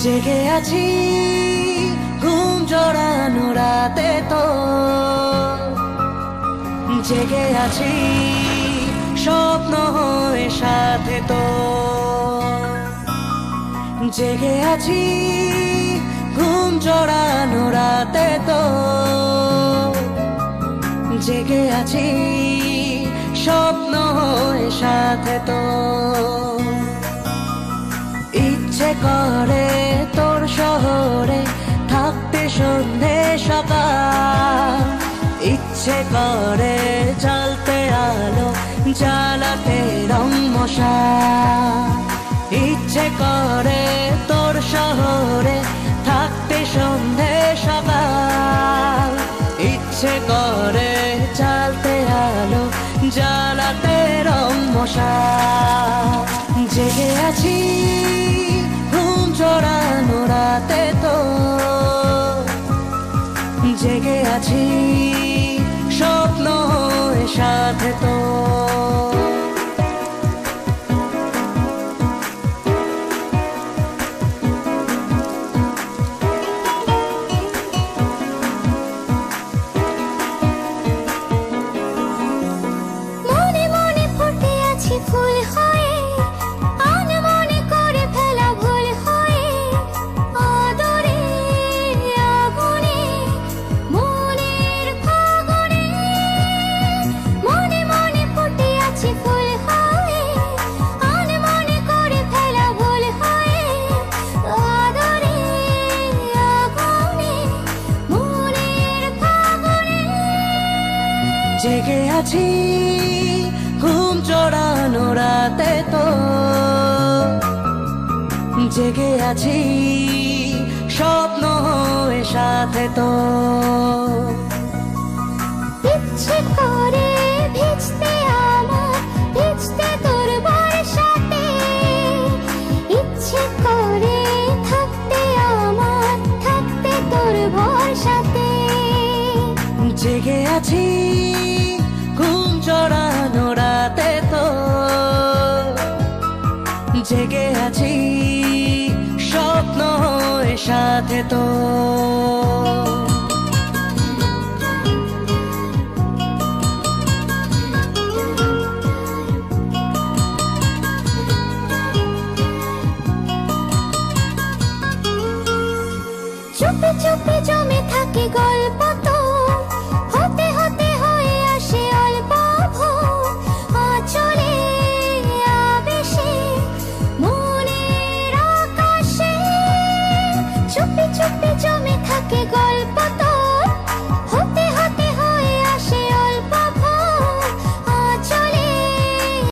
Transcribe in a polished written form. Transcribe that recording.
জেগে আছি ঘুম জড়ানো রাতে তো, জেগে আছি স্বপ্ন হয়ে সাথে তো, জেগে আছি ঘুম জড়ানো রাতে তো, জেগে আছি স্বপ্ন হয়ে সাথে তো। ইচ্ছে করে তোর শহরে থাকতে সন্ধে সকাল, ইচ্ছে করে জ্বালতে আলো জ্বালাতে রং মশাল, ইচ্ছে করে তোর শহরে থাকতে সন্ধে সকাল, ইচ্ছে করে জ্বালতে আলো জ্বালাতে রং মশাল। জেগে আছি ঘুম জড়ানো রাতে তো, জেগে আছি স্বপ্ন হয়ে সাথে তো। জেগে আছি ঘুম জড়ানো রাতে তো, জেগে আছি স্বপ্ন হয়ে সাথে তো। ইচ্ছে করে ভিজতে আমার ভিজতে তোর বর্ষাতে, ইচ্ছে করে থাকতে আমার থাকতে তোর ভরসাতে। জেগে আছি ঘুম জড়ানো রাতে তো, জেগে আছি স্বপ্ন হয়ে সাথে তো। চুপি চুপি জমে থাকে গল্প